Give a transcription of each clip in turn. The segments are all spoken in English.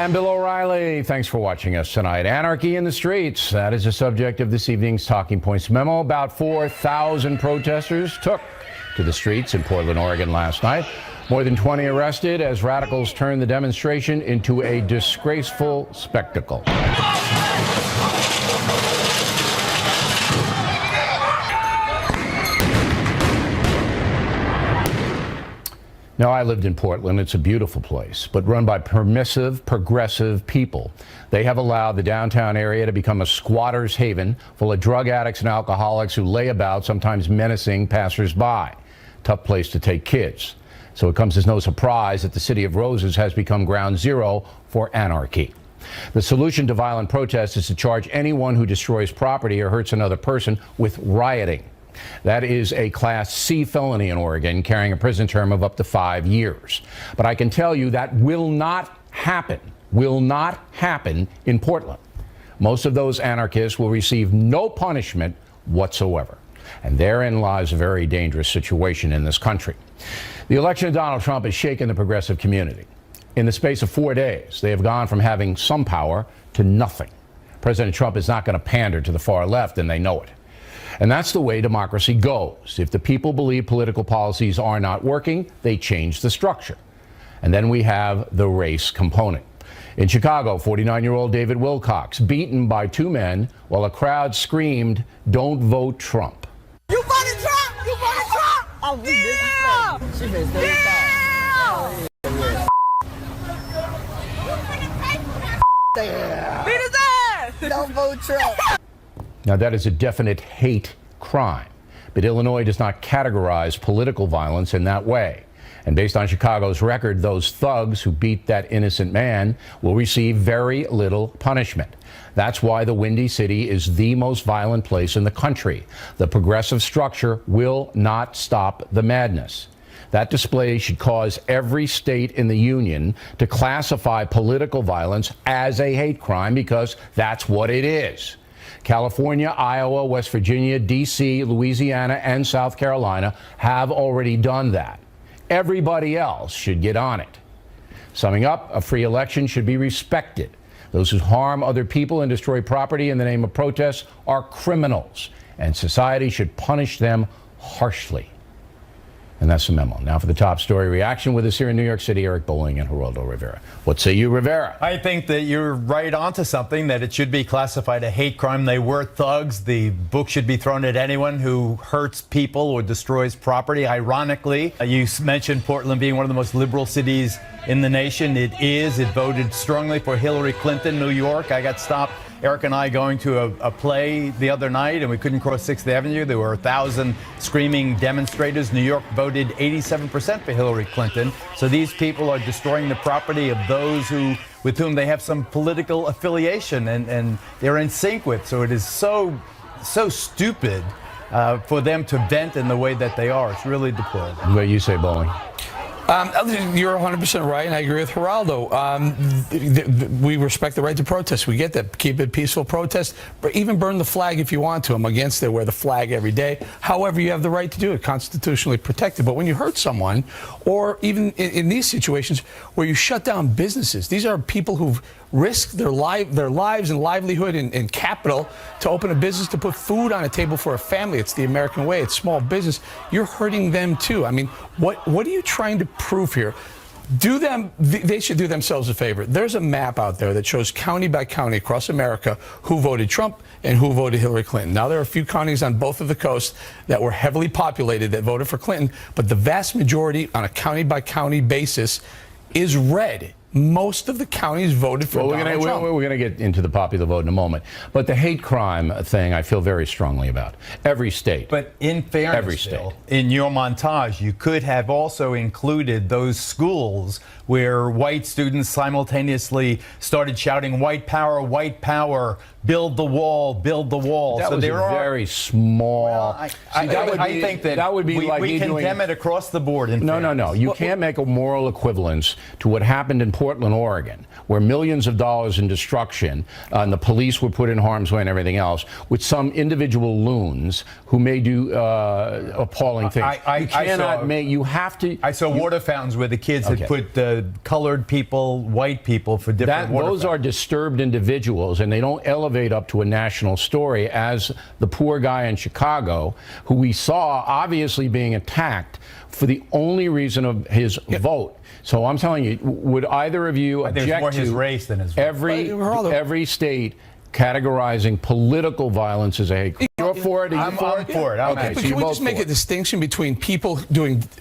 I'm Bill O'Reilly. Thanks for watching us tonight. Anarchy in the streets. That is the subject of this evening's Talking Points memo. About 4,000 protesters took to the streets in Portland, Oregon last night. More than 20 arrested as radicals turned the demonstration into a disgraceful spectacle. Now, I lived in Portland. It's a beautiful place, but run by progressive people. They have allowed the downtown area to become a squatter's haven full of drug addicts and alcoholics who lay about, sometimes menacing passersby. Tough place to take kids. So it comes as no surprise that the City of Roses has become ground zero for anarchy. The solution to violent protests is to charge anyone who destroys property or hurts another person with rioting. That is a Class C felony in Oregon, carrying a prison term of up to 5 years. But I can tell you that will not happen in Portland. Most of those anarchists will receive no punishment whatsoever. And therein lies a very dangerous situation in this country. The election of Donald Trump has shaken the progressive community. In the space of 4 days, they have gone from having some power to nothing. President Trump is not going to pander to the far left, and they know it. And that's the way democracy goes. If the people believe political policies are not working, they change the structure. And then we have the race component. In Chicago, 49-year-old David Wilcox beaten by two men while a crowd screamed, "Don't vote Trump." You voted Trump! You voted Trump! Oh, yeah! She been yeah! Beat his ass! Don't vote Trump. Now, that is a definite hate crime, but Illinois does not categorize political violence in that way. And based on Chicago's record, those thugs who beat that innocent man will receive very little punishment. That's why the Windy City is the most violent place in the country. The progressive structure will not stop the madness. That display should cause every state in the union to classify political violence as a hate crime, because that's what it is. California, Iowa, West Virginia, D.C., Louisiana, and South Carolina have already done that. Everybody else should get on it. Summing up, a free election should be respected. Those who harm other people and destroy property in the name of protests are criminals, and society should punish them harshly. And that's the memo. Now for the top story reaction with us here in New York City, Eric Bolling and Geraldo Rivera. What say you, Rivera? I think that you're right onto something, that it should be classified a hate crime. They were thugs. The book should be thrown at anyone who hurts people or destroys property. Ironically, you mentioned Portland being one of the most liberal cities in the nation. It is. It voted strongly for Hillary Clinton. New York, I got stopped, Eric and I, going to a play the other night, and we couldn't cross 6th Avenue. There were 1,000 screaming demonstrators. New York voted 87% for Hillary Clinton. So these people are destroying the property of those with whom they have some political affiliation and they're in sync with. So it is so stupid for them to vent in the way that they are. It's really deplorable. What do you say, Bolling? You're 100% right, and I agree with Geraldo. We respect the right to protest. We get that. Keep it peaceful protest. But even burn the flag if you want to. I'm against it. Wear the flag every day. However, you have the right to do it, constitutionally protected. But when you hurt someone, or even in these situations where you shut down businesses, these are people who've risked their lives and livelihood and capital to open a business, to put food on a table for a family. It's the American way. It's small business. You're hurting them too. I mean, what are you trying to prove here? They should do themselves a favor. There's a map out there that shows county by county across America who voted Trump and who voted Hillary Clinton. Now, there are a few counties on both of the coasts that were heavily populated that voted for Clinton, but the vast majority on a county by county basis is red. Most of the counties voted for Donald Trump. We're going to get into the popular vote in a moment. But the hate crime thing, I feel very strongly about. Every state. But in fairness, every state. In your montage, you could have also included those schools where white students simultaneously started shouting, "White power, build the wall, build the wall." That was very small. Well, I think that would be we condemn it across the board. No. You can't make a moral equivalence to what happened in Portland, Oregon, where millions of dollars in destruction and the police were put in harm's way and everything else, with some individual loons who may do appalling things. You have to. I saw water fountains where the kids had put colored people, white people for different water Those fountains. are disturbed individuals, and they don't elevate up to a national story as the poor guy in Chicago, who we saw obviously being attacked for the only reason of his vote. So I'm telling you, would either of you object more to his race than his vote? every state categorizing political violence as a hate crime? You're for it? I'm for it. Okay, But so can we just make a distinction between people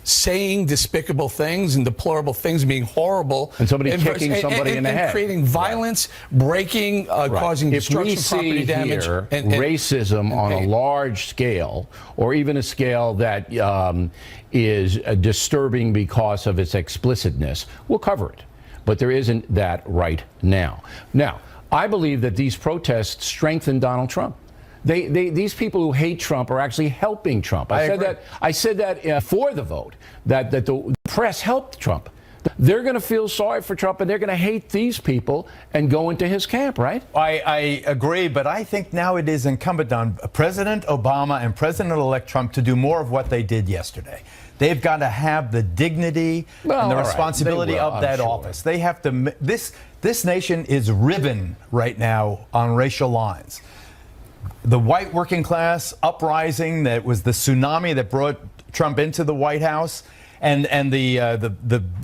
saying despicable things and deplorable things, being horrible, and somebody kicking somebody in the head, creating violence, breaking, causing destruction, property damage, here, and racism on a large scale, or even a scale that is disturbing because of its explicitness, we'll cover it. But there isn't that right now. Now, I believe that these protests strengthen Donald Trump. These people who hate Trump are actually helping Trump. I said that for the vote, that the press helped Trump. They're going to feel sorry for Trump, and they're going to hate these people and go into his camp, right? I agree, but I think now it is incumbent on President Obama and President-elect Trump to do more of what they did yesterday. They've got to have the dignity and the responsibility of that office. They have to. This nation is riven right now on racial lines. The white working class uprising that was the tsunami that brought Trump into the White House, and the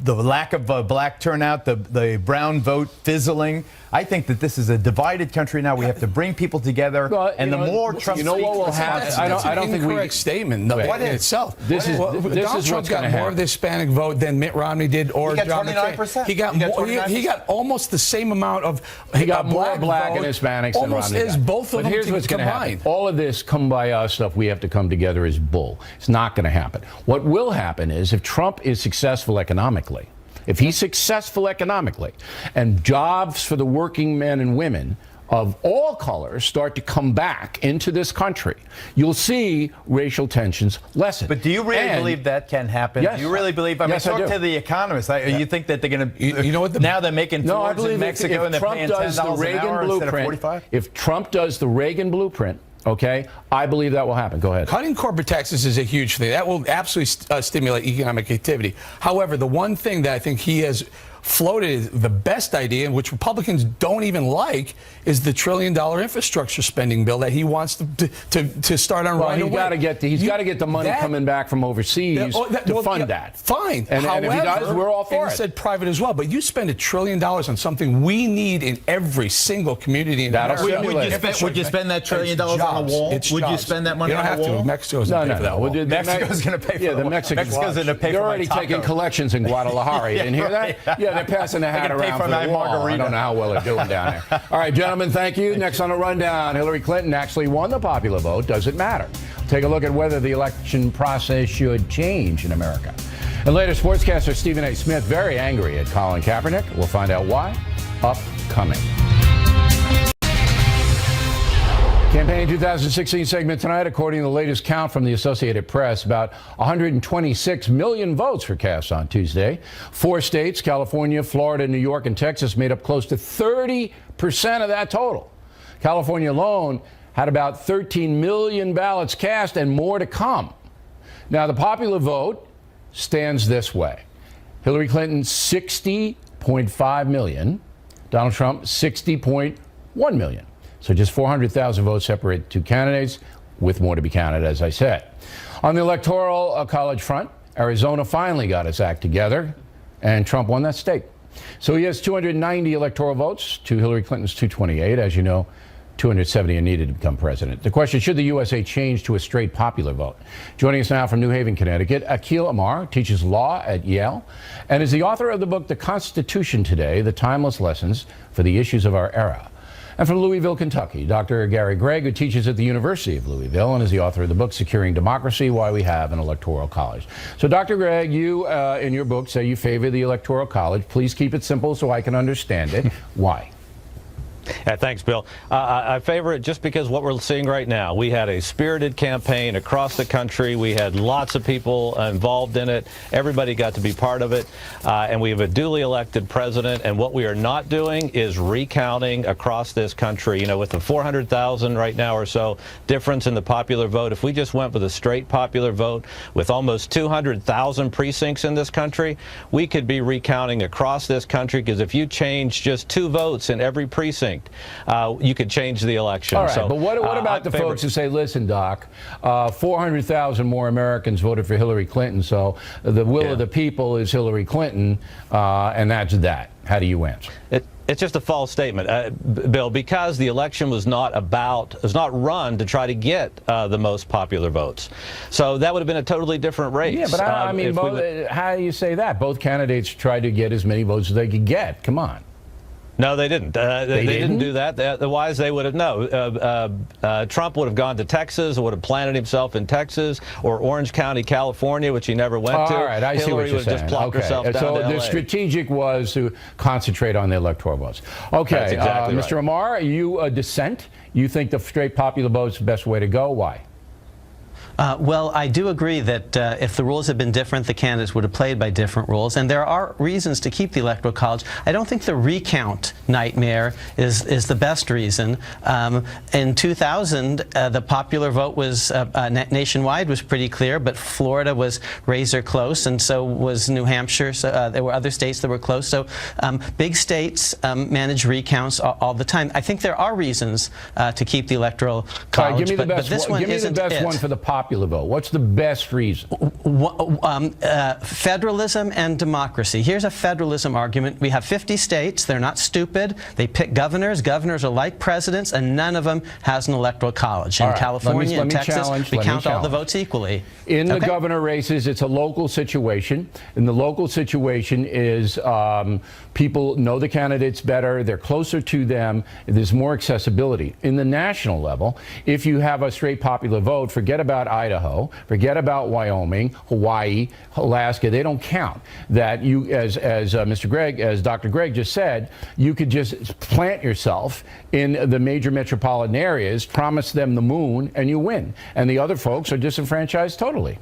lack of black turnout, the brown vote fizzling. I think that this is a divided country now. We have to bring people together, and the more Trump. You know what will happen? That's an incorrect statement in itself. This is Donald Trump got more of the Hispanic vote than Mitt Romney did, or He got John 29%. McCain. He got almost the same amount of. He got more black and Hispanics than Romney almost as both of them here's what's going to happen. combined. All of this come by us stuff we have to come together is bull. It's not going to happen. What will happen is if Trump is successful economically, if he's successful economically, and jobs for the working men and women of all colors start to come back into this country, you'll see racial tensions lessen. But do you really believe that can happen? Yes. Do you really believe? I mean, talk to the economists. You think that they're going to? You know what? Now they're making Fords in Mexico and they're Trump paying does the $10 an Reagan hour instead of blueprint, $45. if Trump does the Reagan blueprint, okay, I believe that will happen. Go ahead. Cutting corporate taxes is a huge thing. That will absolutely stimulate economic activity. However, the one thing that I think he has floated the best idea, which Republicans don't even like, is the $1 trillion infrastructure spending bill that he wants to start on right away. He's got to get the money coming back from overseas to fund that. Fine. And if he does, we're all for and it. He said private as well. But you spend $1 trillion on something we need in every single community in America. Would you spend that $1 trillion on a wall? Would you spend that money on a wall? You don't have to. Mexico's going to pay for that wall. Mexico's going to pay for the wall. Mexico's going to pay They're for already taking collections in Guadalajara. You didn't hear that? Yeah, they're passing the hat around for the wall. I don't know how well they're doing down there. All right, gentlemen, thank you. Next on the rundown, Hillary Clinton actually won the popular vote. Does it matter? Take a look at whether the election process should change in America. And later, sportscaster Stephen A. Smith very angry at Colin Kaepernick. We'll find out why. Upcoming. Campaign 2016 segment tonight. According to the latest count from the Associated Press, about 126 million votes were cast on Tuesday. 4 states, California, Florida, New York, and Texas, made up close to 30% of that total. California alone had about 13 million ballots cast and more to come. Now, the popular vote stands this way. Hillary Clinton, 60.5 million. Donald Trump, 60.1 million. So just 400,000 votes separate two candidates, with more to be counted, as I said. On the electoral college front, Arizona finally got its act together, and Trump won that state. So he has 290 electoral votes to Hillary Clinton's 228. As you know, 270 are needed to become president. The question, should the USA change to a straight popular vote? Joining us now from New Haven, Connecticut, Akhil Amar teaches law at Yale and is the author of the book, The Constitution Today, The Timeless Lessons for the Issues of Our Era. And from Louisville, Kentucky, Dr. Gary Gregg, who teaches at the University of Louisville and is the author of the book, Securing Democracy, Why We Have an Electoral College. So, Dr. Gregg, you, in your book, say you favor the Electoral College. Please keep it simple so I can understand it. Why? Thanks, Bill. I favor it just because what we're seeing right now, we had a spirited campaign across the country. We had lots of people involved in it. Everybody got to be part of it. And we have a duly elected president. And what we are not doing is recounting across this country. You know, with the 400,000 right now or so difference in the popular vote, if we just went with a straight popular vote with almost 200,000 precincts in this country, we could be recounting across this country, because if you change just 2 votes in every precinct, you could change the election. All right, so, but what about the folks who say, listen, Doc, 400,000 more Americans voted for Hillary Clinton, so the will of the people is Hillary Clinton, and that's that. How do you answer? It's just a false statement, Bill, because the election was not run to try to get the most popular votes. So that would have been a totally different race. Yeah, but I mean, how do you say that? Both candidates tried to get as many votes as they could get. Come on. No, they didn't. They didn't do that. Otherwise, they would have Trump would have gone to Texas, would have planted himself in Texas or Orange County, California, which he never went to. All right, I see what you're saying. Hillary would have just plopped herself down so to the LA. strategic was to concentrate on the electoral votes. Okay, That's exactly Mr. Amar, are you dissent? You think the straight popular vote is the best way to go? Why? Well, I do agree that if the rules had been different, the candidates would have played by different rules, and there are reasons to keep the Electoral College. I don't think the recount nightmare is the best reason. In 2000, the popular vote was nationwide was pretty clear, but Florida was razor close, and so was New Hampshire. So there were other states that were close. So big states manage recounts all the time. I think there are reasons to keep the Electoral College, give me the best but this one isn't it. one for the popular vote. What's the best reason? Federalism and democracy. Here's a federalism argument. We have 50 states. They're not stupid. They pick governors. Governors are like presidents, and none of them has an electoral college. In California and Texas, we count all the votes equally. In the governor races, it's a local situation. And the local situation is people know the candidates better. They're closer to them. There's more accessibility. In the national level, if you have a straight popular vote, forget about Idaho, forget about Wyoming, Hawaii, Alaska. They don't count. That you, as Dr. Gregg just said, you could just plant yourself in the major metropolitan areas, promise them the moon, and you win. And the other folks are disenfranchised totally.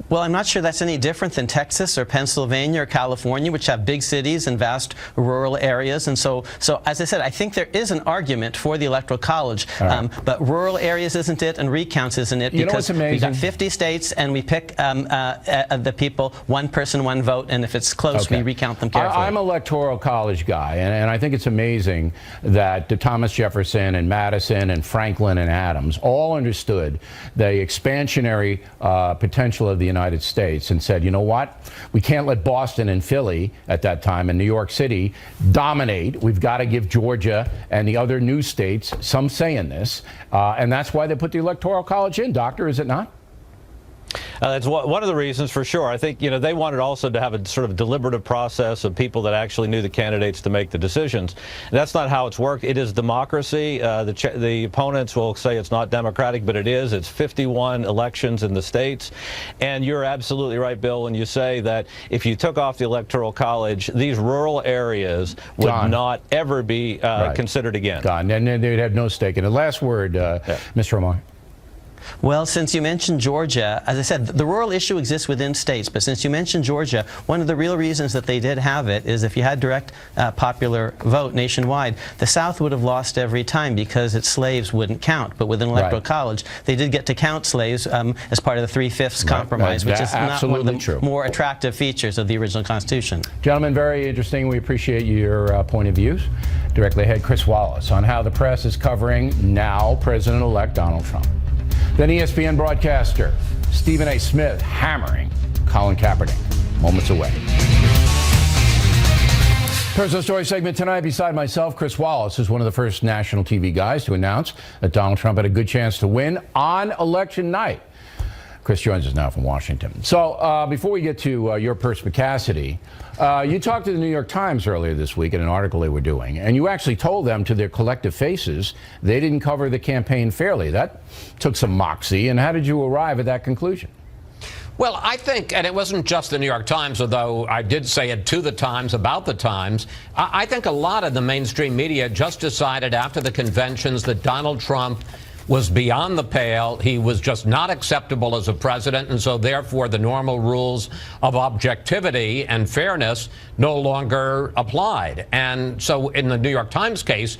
Well, I'm not sure that's any different than Texas or Pennsylvania or California, which have big cities and vast rural areas. And so as I said, I think there is an argument for the Electoral College, but rural areas isn't it, and recounts isn't it, because we've got 50 states and we pick the people, one person, one vote, and if it's close, we recount them carefully. I'm an Electoral College guy, and I think it's amazing that Thomas Jefferson and Madison and Franklin and Adams all understood the expansionary potential of the United States and said, you know what, we can't let Boston and Philly at that time and New York City dominate. We've got to give Georgia and the other new states some say in this, and that's why they put the Electoral College in, Doctor, is it not? That's one of the reasons, for sure. I think, you know, they wanted also to have a sort of deliberative process of people that actually knew the candidates to make the decisions. And that's not how it's worked. It is democracy. The opponents will say it's not democratic, but it is. It's 51 elections in the states. And you're absolutely right, Bill, when you say that if you took off the Electoral College, these rural areas would not ever be considered again. Gone. And they'd have no stake in it. Last word, Mr. Omar. Well, since you mentioned Georgia, as I said, the rural issue exists within states, but since you mentioned Georgia, one of the real reasons that they did have it is if you had direct popular vote nationwide, the South would have lost every time because its slaves wouldn't count. But with an Electoral College, they did get to count slaves as part of the 3/5 compromise, which is not one of the more attractive features of the original Constitution. Gentlemen, very interesting. We appreciate your point of views. Directly ahead, Chris Wallace on how the press is covering now President-elect Donald Trump. Then ESPN broadcaster Stephen A. Smith hammering Colin Kaepernick moments away. Personal Story segment tonight. Beside myself, Chris Wallace is one of the first national TV guys to announce that Donald Trump had a good chance to win on election night. Chris joins us now from Washington. So before we get to your perspicacity, you talked to the New York Times earlier this week in an article they were doing, and you actually told them to their collective faces they didn't cover the campaign fairly. That took some moxie, and how did you arrive at that conclusion? Well, I think, and it wasn't just the New York Times, although I did say it to the Times about the Times, I think a lot of the mainstream media just decided after the conventions that Donald Trump was beyond the pale. He was just not acceptable as a president, and so therefore the normal rules of objectivity and fairness no longer applied. And so in the New York Times case,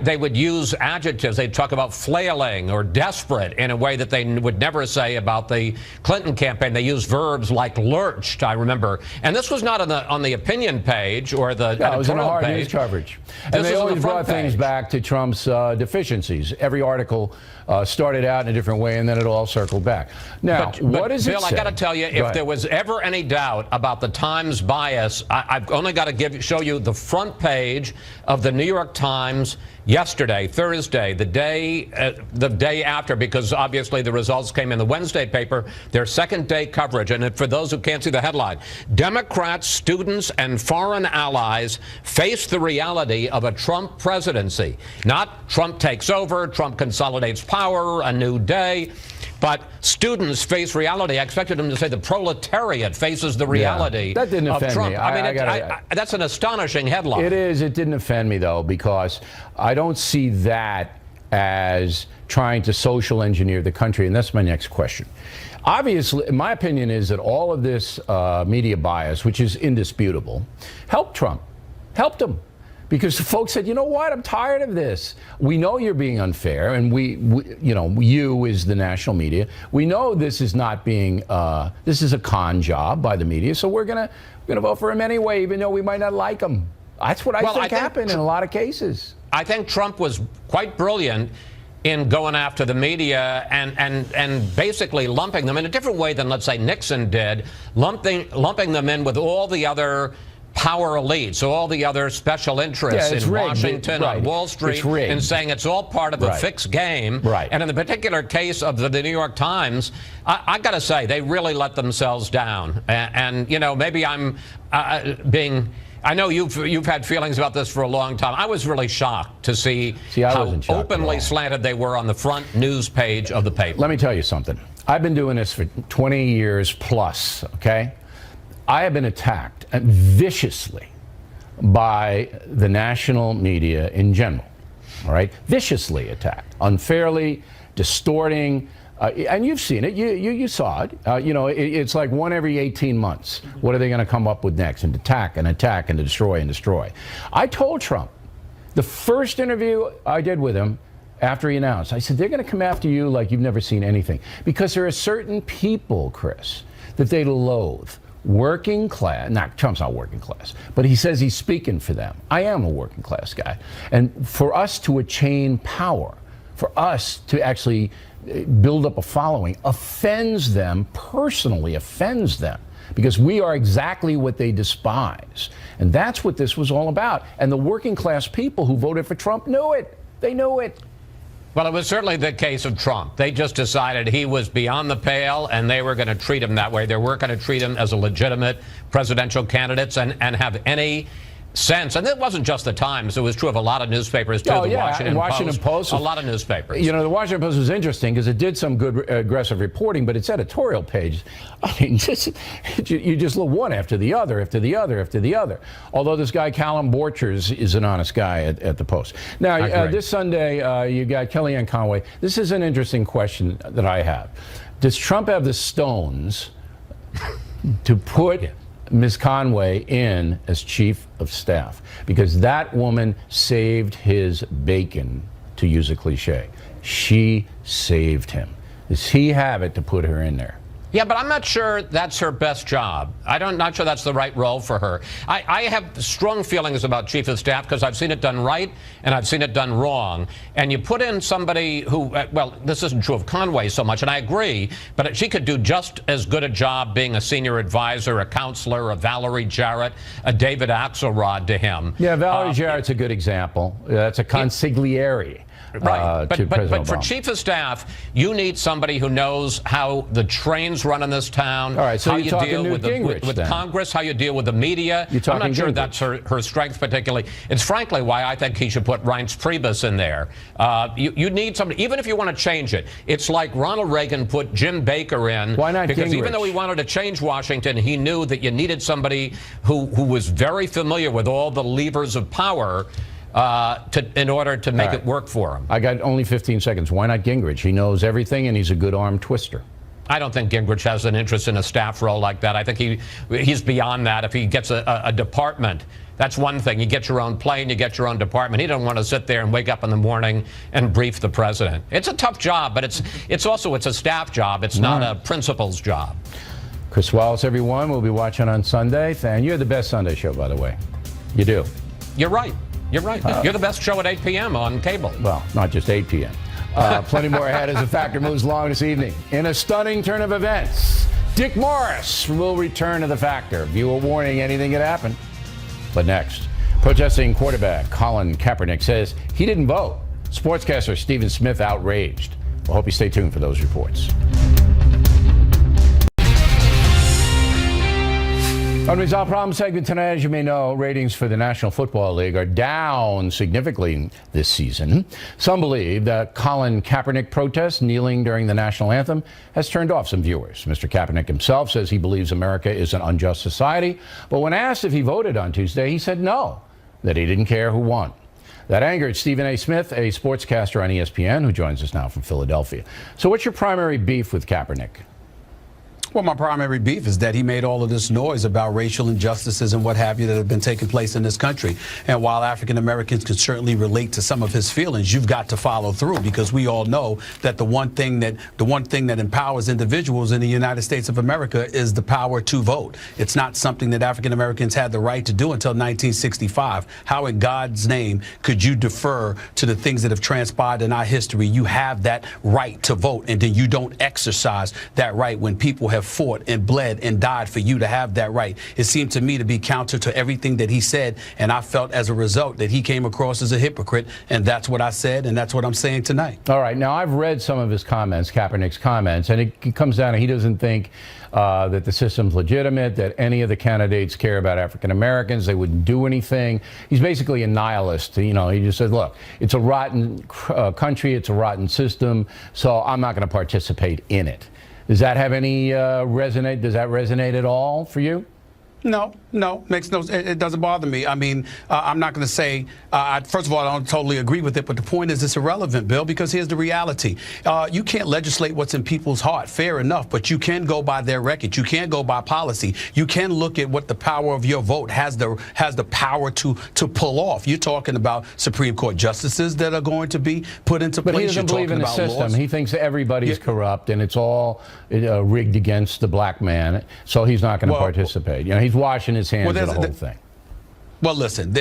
they would use adjectives. They'd talk about flailing or desperate in a way that they would never say about the Clinton campaign. They used verbs like lurched, I remember. And this was not on the opinion page or the it was in the editorial hard page. news coverage. And This they is on always the front brought things page. back to Trump's deficiencies. Every article started out in a different way, and then it all circled back. Now, what does Bill, it say? I got to tell you, if there was ever any doubt about the Times bias, I've only got to show you the front page of the New York Times yesterday, Thursday, the day after, because obviously the results came in the Wednesday paper, their second day coverage. And for those who can't see the headline, Democrats, students, and foreign allies face the reality of a Trump presidency. Not Trump takes over, Trump consolidates power, a new day. But students face reality. I expected him to say the proletariat faces the reality that didn't of offend Trump. me. I mean, that's an astonishing headline. It is. It didn't offend me, though, because I don't see that as trying to social engineer the country. And that's my next question. Obviously, my opinion is that all of this media bias, which is indisputable, helped Trump, helped him. Because the folks said, you know what, I'm tired of this. We know you're being unfair, and we you know, you is the national media. We know this is not being, this is a con job by the media, so we're gonna vote for him anyway, even though we might not like him. That's what I think happened in a lot of cases. I think Trump was quite brilliant in going after the media and basically lumping them in a different way than, let's say, Nixon did, lumping them in with all the other power elites, so all the other special interests in rigged. Washington, on Wall Street, and saying it's all part of a fixed game. And in the particular case of the New York Times, I got to say, they really let themselves down. And you know, maybe I'm being... I know you've had feelings about this for a long time. I was really shocked to see how openly slanted they were on the front news page of the paper. Let me tell you something. I've been doing this for 20 years plus, okay? I have been attacked viciously by the national media in general, all right? Viciously attacked, unfairly, distorting, and you've seen it. You saw it. You know, it's like one every 18 months. What are they going to come up with next? And attack and attack and destroy and destroy. I told Trump, the first interview I did with him after he announced, I said, they're going to come after you like you've never seen anything. Because there are certain people, Chris, that they loathe. Working class, Trump's not working class, but he says he's speaking for them. I am a working class guy. And for us to attain power, for us to actually build up a following, offends them, personally offends them, because we are exactly what they despise. And that's what this was all about. And the working class people who voted for Trump knew it. They knew it. Well, it was certainly the case of Trump. They just decided he was beyond the pale, and they were going to treat him that way. They weren't going to treat him as a legitimate presidential candidate and have any sense. And it wasn't just the Times. It was true of a lot of newspapers, too. The Washington Post. A lot of newspapers. You know, the Washington Post was interesting because it did some good aggressive reporting, but its editorial page, I mean, you just look one after the other, after the other, after the other. Although this guy, Callum Borchers, is an honest guy at the Post. Now, this Sunday, you got Kellyanne Conway. This is an interesting question that I have. Does Trump have the stones to put Ms. Conway in as chief of staff? Because that woman saved his bacon, to use a cliche. She saved him. Does he have it to put her in there? Yeah, but I'm not sure that's her best job. Not sure that's the right role for her. I have strong feelings about chief of staff because I've seen it done right and I've seen it done wrong. And you put in somebody who, well, this isn't true of Conway so much, and I agree, but she could do just as good a job being a senior advisor, a counselor, a Valerie Jarrett, a David Axelrod to him. Yeah, Valerie Jarrett's a good example. That's a consigliere. Right. to But President for Obama. chief of staff, you need somebody who knows how the trains run in this town, All right, so how you're you talking deal Newt with, Gingrich, with then. Congress, how you deal with the media. You're I'm not talking sure Gingrich. that's her strength particularly. It's frankly why I think he should put Reince Priebus in there. You need somebody, even if you want to change it. It's like Ronald Reagan put Jim Baker in. Why not Because even Gingrich? though he wanted to change Washington, he knew that you needed somebody who was very familiar with all the levers of power in order to make it work for him. I got only 15 seconds. Why not Gingrich? He knows everything, and he's a good arm twister. I don't think Gingrich has an interest in a staff role like that. I think he's beyond that. If he gets a department, that's one thing. You get your own plane, you get your own department. He doesn't want to sit there and wake up in the morning and brief the president. It's a tough job, but it's also a staff job. It's not a principal's job. Chris Wallace, everyone. We'll be watching on Sunday. And you're the best Sunday show, by the way. You do. You're right. You're right. You're the best show at 8 p.m. on cable. Well, not just 8 p.m. Plenty more ahead as the Factor moves along this evening. In a stunning turn of events, Dick Morris will return to the Factor. Viewer warning, anything could happen. But next, protesting quarterback Colin Kaepernick says he didn't vote. Sportscaster Stephen Smith outraged. We'll hope you stay tuned for those reports. Unresolved Problem segment tonight, as you may know, ratings for the National Football League are down significantly this season. Some believe that Colin Kaepernick protest kneeling during the national anthem has turned off some viewers. Mr. Kaepernick himself says he believes America is an unjust society, but when asked if he voted on Tuesday, he said no, that he didn't care who won. That angered Stephen A. Smith, a sportscaster on ESPN, who joins us now from Philadelphia. So what's your primary beef with Kaepernick? Well, my primary beef is that he made all of this noise about racial injustices and what have you that have been taking place in this country. And while African Americans can certainly relate to some of his feelings, you've got to follow through, because we all know that the one thing that empowers individuals in the United States of America is the power to vote. It's not something that African Americans had the right to do until 1965. How in God's name could you defer to the things that have transpired in our history? You have that right to vote, and then you don't exercise that right when people have fought and bled and died for you to have that right. It seemed to me to be counter to everything that he said, and I felt as a result that he came across as a hypocrite, and that's what I said, and that's what I'm saying tonight. All right. Now, I've read some of his comments, Kaepernick's comments, and it comes down to he doesn't think that the system's legitimate, that any of the candidates care about African Americans, they wouldn't do anything. He's basically a nihilist. You know, he just said, look, it's a rotten country, it's a rotten system, so I'm not going to participate in it. Does that have any resonate? Does that resonate at all for you? No, makes no. It doesn't bother me. I mean, I'm not going to say. First of all, I don't totally agree with it, but the point is, it's irrelevant, Bill, because here's the reality: you can't legislate what's in people's heart. Fair enough, but you can go by their record. You can't go by policy. You can look at what the power of your vote has the power to pull off. You're talking about Supreme Court justices that are going to be put into place. But he doesn't believe in the system. Laws. He thinks everybody's corrupt and it's all rigged against the black man. So he's not going to participate. You know, he's washing his hands of the whole thing. Well, listen,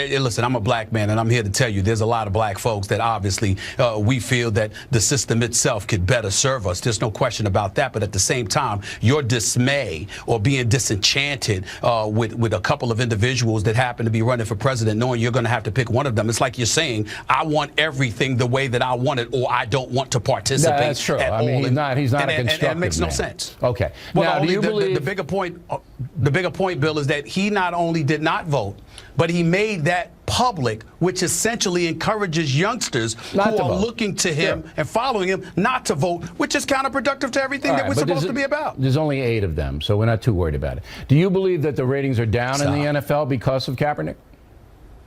I'm a black man, and I'm here to tell you there's a lot of black folks that obviously we feel that the system itself could better serve us. There's no question about that. But at the same time, your dismay or being disenchanted with a couple of individuals that happen to be running for president, knowing you're going to have to pick one of them, it's like you're saying, I want everything the way that I want it, or I don't want to participate. That's true. At I mean, all. he's not a constructive and it makes no man. sense. Okay. Well, now, do you believe the bigger point, Bill, is that he not only did not vote, but he made that public, which essentially encourages youngsters who are looking to him and following him not to vote, which is counterproductive to everything that we're supposed to be about. There's only 8 of them, so we're not too worried about it. Do you believe that the ratings are down in the NFL because of Kaepernick?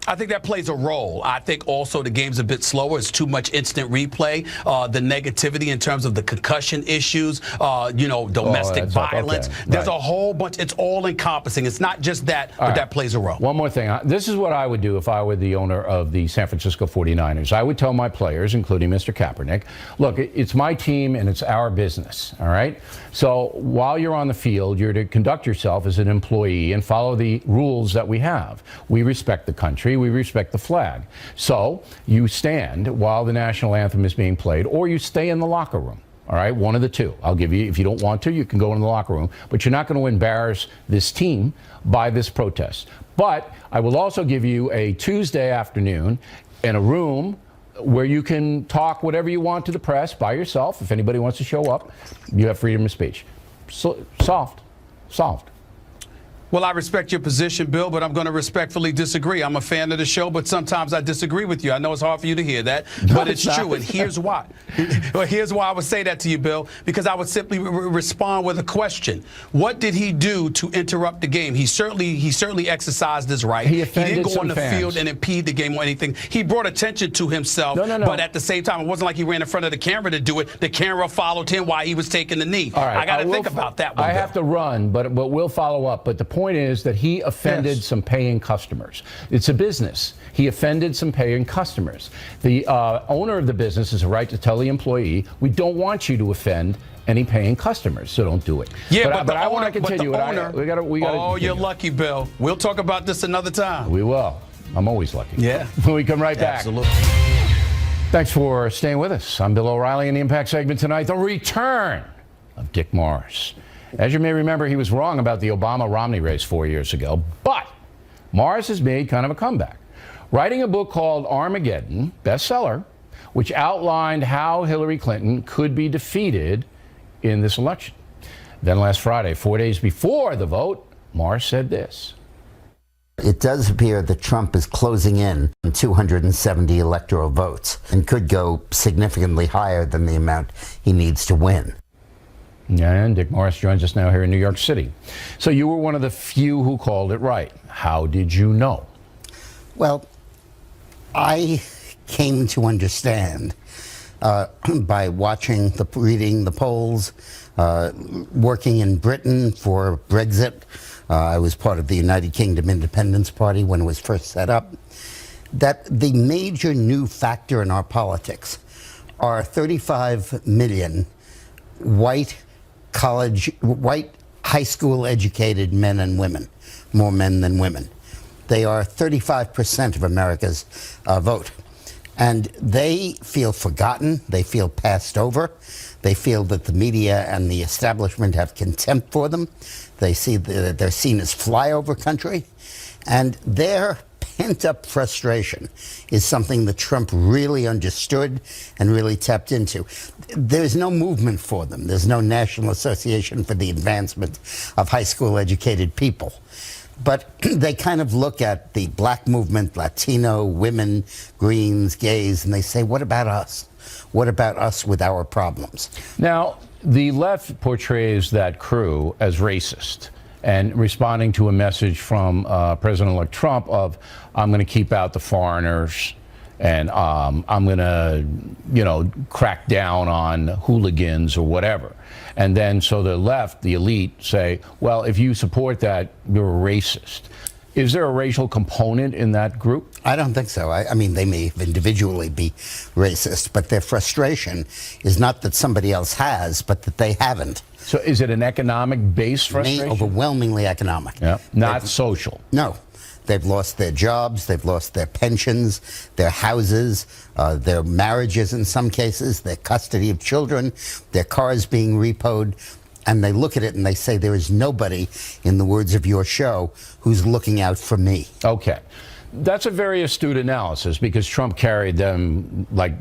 I think that plays a role. I think also the game's a bit slower. It's too much instant replay. The negativity in terms of the concussion issues, domestic violence. Okay. There's a whole bunch. It's all encompassing. It's not just that, but that plays a role. One more thing. This is what I would do if I were the owner of the San Francisco 49ers. I would tell my players, including Mr. Kaepernick, look, it's my team and it's our business, all right? So while you're on the field, you're to conduct yourself as an employee and follow the rules that we have. We respect the country. We respect the flag. So you stand while the national anthem is being played, or you stay in the locker room. All right, one of the two. I'll give you, if you don't want to, you can go in the locker room, but you're not going to embarrass this team by this protest. But I will also give you a Tuesday afternoon in a room where you can talk whatever you want to the press by yourself. If anybody wants to show up, you have freedom of speech. So, solved. Well, I respect your position, Bill, but I'm going to respectfully disagree. I'm a fan of the show, but sometimes I disagree with you. I know it's hard for you to hear that, but it's true, and here's why. Well, here's why I would say that to you, Bill, because I would simply respond with a question. What did he do to interrupt the game? He certainly exercised his right. He didn't go on the fans. field and impede the game or anything. He brought attention to himself, No. but at the same time, it wasn't like he ran in front of the camera to do it. The camera followed him while he was taking the knee. All right, I got to think about that one, I Bill. have to run, but we'll follow up. But the point is that he offended some paying customers. It's a business. He offended some paying customers. The owner of the business has a right to tell the employee, we don't want you to offend any paying customers, so don't do it. Yeah, but I want to continue. We gotta you're lucky, Bill. We'll talk about this another time. We will. I'm always lucky. Yeah. When we come right back. Absolutely. Thanks for staying with us. I'm Bill O'Reilly in the Impact segment tonight, the return of Dick Morris. As you may remember, he was wrong about the Obama-Romney race 4 years ago, but Morris has made kind of a comeback, writing a book called Armageddon, bestseller, which outlined how Hillary Clinton could be defeated in this election. Then last Friday, 4 days before the vote, Morris said this. It does appear that Trump is closing in on 270 electoral votes and could go significantly higher than the amount he needs to win. And Dick Morris joins us now here in New York City. So you were one of the few who called it right. How did you know? Well, I came to understand by watching, reading the polls, working in Britain for Brexit. I was part of the United Kingdom Independence Party when it was first set up. That the major new factor in our politics are 35 million white high school educated men and women, more men than women. They are 35% of America's vote. And they feel forgotten, they feel passed over, they feel that the media and the establishment have contempt for them, they see that they're seen as flyover country, and their pent-up frustration is something that Trump really understood and really tapped into. There's no movement for them. There's no National Association for the Advancement of High School Educated People. But they kind of look at the black movement, Latino, women, Greens, gays, and they say, what about us? What about us with our problems? Now, the left portrays that crew as racist and responding to a message from President-elect Trump of, I'm going to keep out the foreigners and I'm going to, crack down on hooligans or whatever. And then so the left, the elite, say, well, if you support that, you're a racist. Is there a racial component in that group? I don't think so. I mean, they may individually be racist, but their frustration is not that somebody else has, but that they haven't. So is it an economic-based frustration? Overwhelmingly economic. Yeah. Not social. No. They've lost their jobs, they've lost their pensions, their houses, their marriages in some cases, their custody of children, their cars being repoed. And they look at it and they say, there is nobody, in the words of your show, who's looking out for me. Okay. That's a very astute analysis because Trump carried them like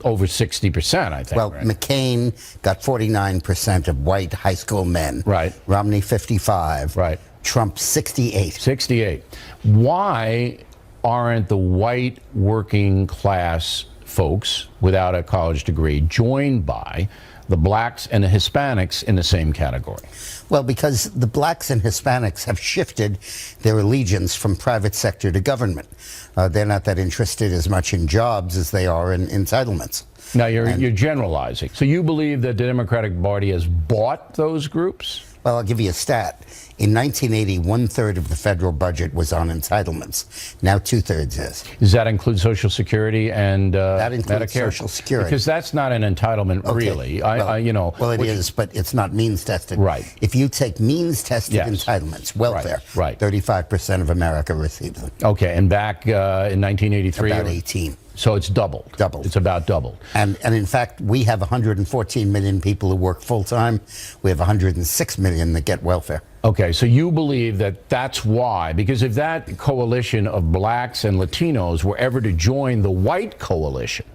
over 60%, I think. Well, right? McCain got 49% of white high school men. Right. Romney, 55. Right. Trump, 68. 68. Why aren't the white working class folks without a college degree joined by the blacks and the Hispanics in the same category? Well, because the blacks and Hispanics have shifted their allegiance from private sector to government. They're not that interested as much in jobs as they are in entitlements. Now, you're generalizing. So you believe that the Democratic Party has bought those groups? Well, I'll give you a stat. In 1980, 1/3 of the federal budget was on entitlements. Now 2/3 is. Does that include Social Security and that includes Medicare? Social Security. Because that's not an entitlement, Okay. really. Well, it is, but it's not means tested. Right. If you take means tested Yes. entitlements, welfare, Right. 35% of America receives them. Okay, and back in 1983? About 18. So it's doubled. Doubled. It's about doubled. And in fact, we have 114 million people who work full-time. We have 106 million that get welfare. Okay, so you believe that that's why, because if that coalition of blacks and Latinos were ever to join the white coalition,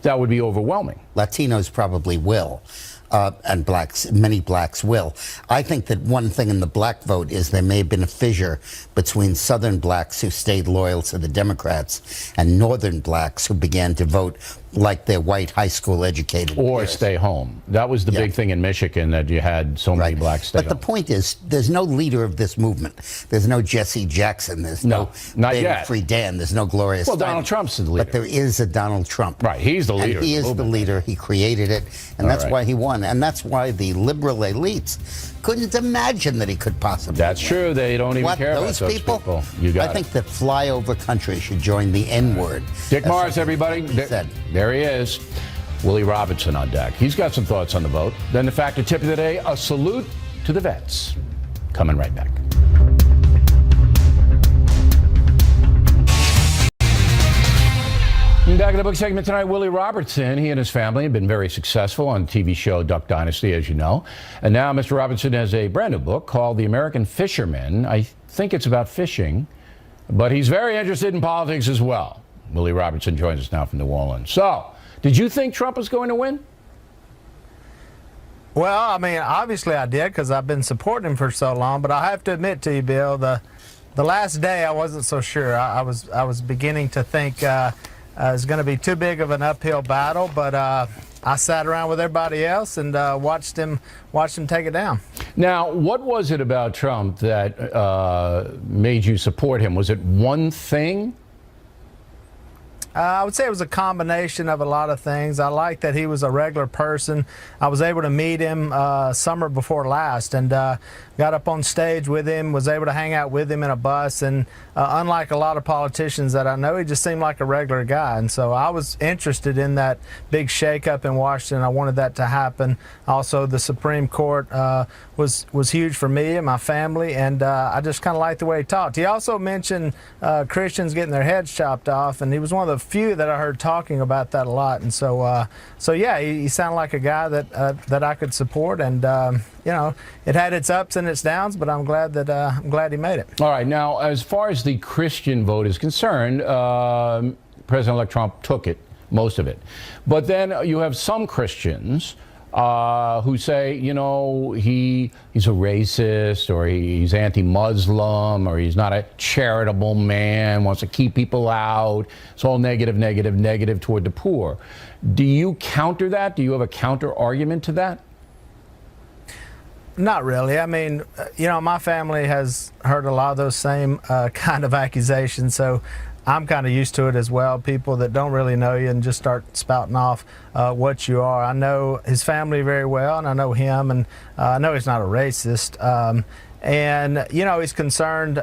that would be overwhelming. Latinos probably will. And many blacks will. I think that one thing in the black vote is there may have been a fissure between Southern blacks who stayed loyal to the Democrats and Northern blacks who began to vote like their white high school educated Or peers. stay home. That was the big thing in Michigan, that you had so many blacks stay But home. the point is, there's no leader of this movement. There's no Jesse Jackson. There's no not David yet. Free Dan. There's no Gloria Well, Steinem. Donald Trump's the leader. But there is a Donald Trump. Right, he's the leader. And he is the leader. He created it, and All that's right. why he won. And that's why the liberal elites couldn't imagine that he could possibly That's win. true. They don't even care about those people. You got I think that flyover country should join the N-word. Dick That's Morris, what everybody. he said. There he is. Willie Robinson on deck. He's got some thoughts on the vote. Then the factor tip of the day, a salute to the vets. Coming right back. Back in the book segment tonight, Willie Robertson. He and his family have been very successful on the TV show Duck Dynasty, as you know. And now Mr. Robertson has a brand new book called The American Fisherman. I think it's about fishing, but he's very interested in politics as well. Willie Robertson joins us now from New Orleans. So, did you think Trump was going to win? Well, I mean, obviously I did because I've been supporting him for so long. But I have to admit to you, Bill, the last day I wasn't so sure. I was beginning to think it was going to be too big of an uphill battle. But I sat around with everybody else and watched him take it down. Now, what was it about Trump that made you support him? Was it one thing? I would say it was a combination of a lot of things. I liked that he was a regular person. I was able to meet him summer before last and got up on stage with him, was able to hang out with him in a bus. And unlike a lot of politicians that I know, he just seemed like a regular guy. And so I was interested in that big shakeup in Washington. I wanted that to happen. Also, the Supreme Court was huge for me and my family, and I just kind of liked the way he talked. He also mentioned Christians getting their heads chopped off, and he was one of the few that I heard talking about that a lot. And so, yeah, he sounded like a guy that I could support, and you know, it had its ups and its downs, but I'm glad he made it. All right. Now, as far as the Christian vote is concerned, President-elect Trump took it, most of it. But then you have some Christians who say, you know, he's a racist, or he's anti-Muslim, or he's not a charitable man, wants to keep people out. It's all negative, negative, negative toward the poor. Do you counter that? Do you have a counter argument to that? Not really. I mean, you know, my family has heard a lot of those same kind of accusations, so I'm kind of used to it as well. People that don't really know you and just start spouting off what you are. I know his family very well, and I know him, and I know he's not a racist. And, you know, he's concerned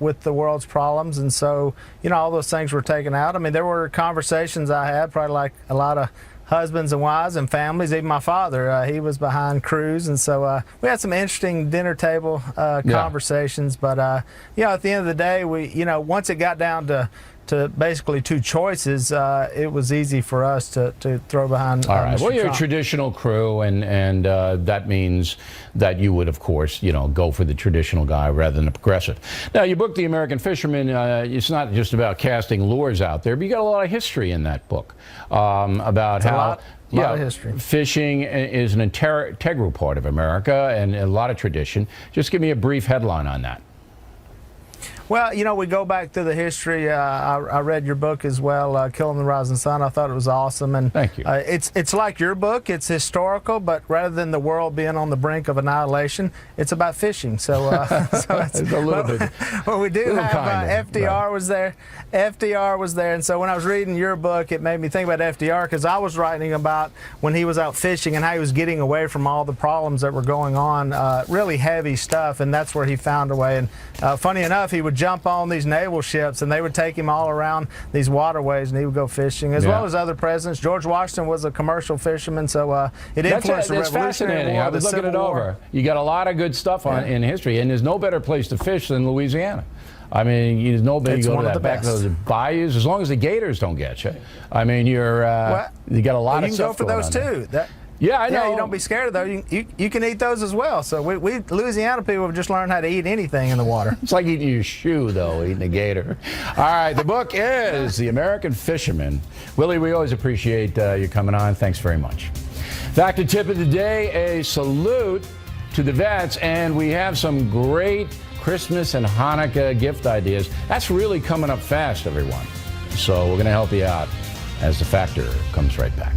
with the world's problems, and so, you know, all those things were taken out. I mean, there were conversations I had, probably like a lot of husbands and wives and families. Even my father, he was behind Cruz, and so we had some interesting dinner table conversations. But you know, at the end of the day, you know, once it got down to basically two choices, it was easy for us to throw behind. All right. Mr. Well, you're Trump. a traditional crew, and that means that you would, of course, you know, go for the traditional guy rather than a progressive. Now, your book, The American Fisherman, it's not just about casting lures out there, but you got a lot of history in that book about how. A lot of history. Fishing is an integral part of America and a lot of tradition. Just give me a brief headline on that. Well, you know, we go back through the history. I read your book as well, Killing the Rising Sun. I thought it was awesome. And thank you. It's like your book. It's historical, but rather than the world being on the brink of annihilation, it's about fishing. So, it's a little bit. Well, we do have FDR right. was there. FDR was there, and so when I was reading your book, it made me think about FDR because I was writing about when he was out fishing and how he was getting away from all the problems that were going on, really heavy stuff, and that's where he found a way. And funny enough, he would jump on these naval ships and they would take him all around these waterways and he would go fishing, as well as other presidents. George Washington was a commercial fisherman, so it influenced the Revolutionary War. I was looking it over. You got a lot of good stuff in history, and there's no better place to fish than Louisiana. I mean, there's no big It's go to one of that the back of best. those bayous, as long as the gators don't get you. I mean, you got a lot of you can stuff go for going those on there. too. Yeah, I know. Yeah, you don't be scared of those. You can eat those as well. So we Louisiana people have just learned how to eat anything in the water. It's like eating your shoe, though, eating a gator. All right, the book is The American Fisherman. Willie, we always appreciate you coming on. Thanks very much. Factor tip of the day, a salute to the vets, and we have some great Christmas and Hanukkah gift ideas. That's really coming up fast, everyone. So we're going to help you out as the Factor comes right back.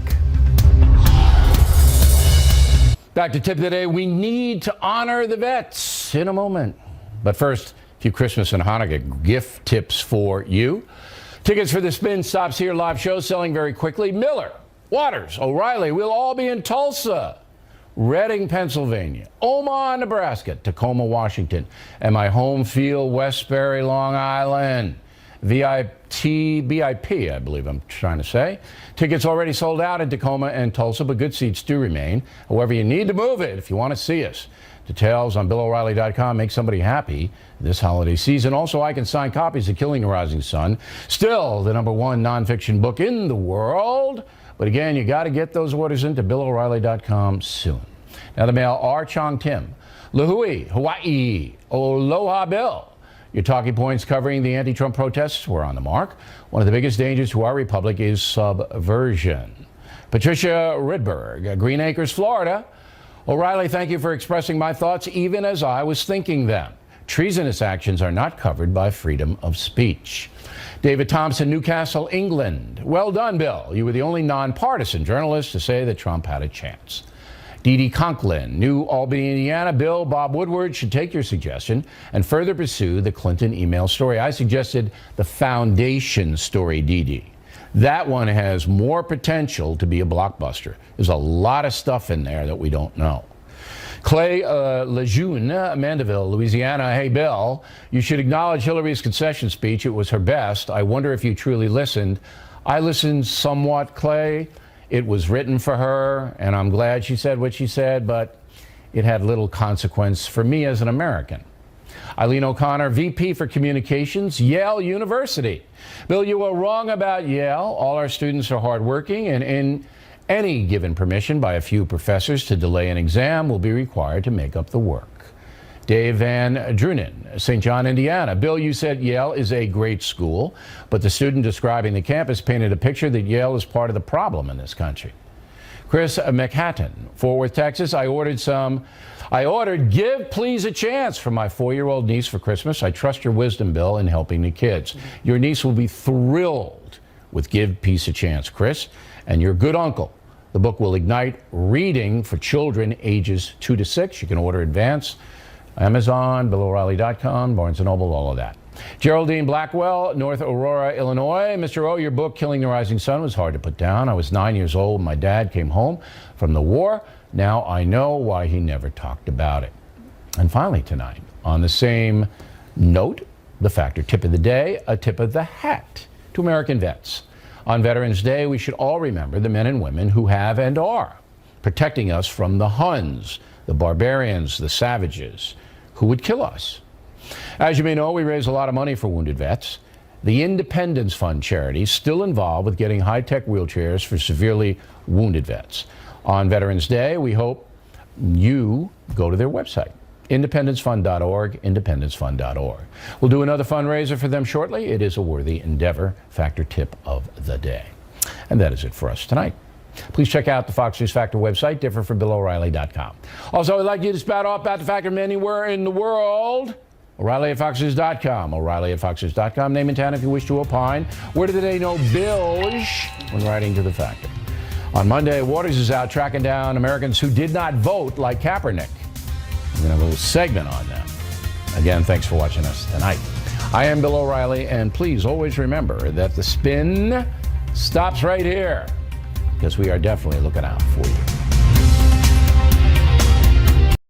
Back to tip of the day, we need to honor the vets in a moment. But first, a few Christmas and Hanukkah gift tips for you. Tickets for the Spin Stops Here live show selling very quickly. Miller, Waters, O'Reilly, we'll all be in Tulsa, Reading, Pennsylvania, Omaha, Nebraska, Tacoma, Washington, and my home field, Westbury, Long Island. BIP, I believe I'm trying to say. Tickets already sold out in Tacoma and Tulsa, but good seats do remain. However, you need to move it if you want to see us. Details on BillO'Reilly.com. Make somebody happy this holiday season. Also, I can sign copies of Killing the Rising Sun. Still the #1 nonfiction book in the world. But again, you got to get those orders into BillO'Reilly.com soon. Now, the mail, R. Chong Tim, Lahui, Hawaii, Aloha Bill. Your talking points covering the anti-Trump protests were on the mark. One of the biggest dangers to our republic is subversion. Patricia Rydberg, Green Acres, Florida. O'Reilly, thank you for expressing my thoughts even as I was thinking them. Treasonous actions are not covered by freedom of speech. David Thompson, Newcastle, England. Well done, Bill. You were the only nonpartisan journalist to say that Trump had a chance. Dee Dee Conklin, New Albany, Indiana. Bill, Bob Woodward should take your suggestion and further pursue the Clinton email story. I suggested the foundation story, Dee Dee. That one has more potential to be a blockbuster. There's a lot of stuff in there that we don't know. Clay Lejeune, Mandeville, Louisiana. Hey, Bill, you should acknowledge Hillary's concession speech. It was her best. I wonder if you truly listened. I listened somewhat, Clay. It was written for her, and I'm glad she said what she said, but it had little consequence for me as an American. Eileen O'Connor, VP for Communications, Yale University. Bill, you were wrong about Yale. All our students are hardworking, and in any given permission by a few professors to delay an exam will be required to make up the work. Dave Van Drunen, St. John, Indiana. Bill, you said Yale is a great school, but the student describing the campus painted a picture that Yale is part of the problem in this country. Chris McHatton, Fort Worth, Texas. I ordered Give Please a Chance for my 4-year-old niece for Christmas. I trust your wisdom, Bill, in helping the kids. Your niece will be thrilled with Give Peace a Chance, Chris, and your good uncle. The book will ignite reading for children ages 2 to 6. You can order advance. Amazon, BillO'Reilly.com, Barnes & Noble, all of that. Geraldine Blackwell, North Aurora, Illinois. Mr. O, your book, Killing the Rising Sun, was hard to put down. I was 9 years old. My dad came home from the war. Now I know why he never talked about it. And finally tonight, on the same note, the Factor tip of the day, a tip of the hat to American vets. On Veterans Day, we should all remember the men and women who have and are protecting us from the Huns, the barbarians, the savages who would kill us. As you may know, we raise a lot of money for wounded vets. The Independence Fund charity is still involved with getting high-tech wheelchairs for severely wounded vets. On Veterans Day, we hope you go to their website, independencefund.org, independencefund.org. We'll do another fundraiser for them shortly. It is a worthy endeavor. Factor tip of the day. And that is it for us tonight. Please check out the Fox News Factor website, different from BillO'Reilly.com. Also, I'd like you to spout off about the Factor from anywhere in the world. O'Reilly at FoxNews.com. O'Reilly at FoxNews.com. Name and town if you wish to opine. Word of the day, no bills when writing to the Factor. On Monday, Waters is out tracking down Americans who did not vote like Kaepernick. We're going to have a little segment on them. Again, thanks for watching us tonight. I am Bill O'Reilly, and please always remember that the spin stops right here, because we are definitely looking out for you.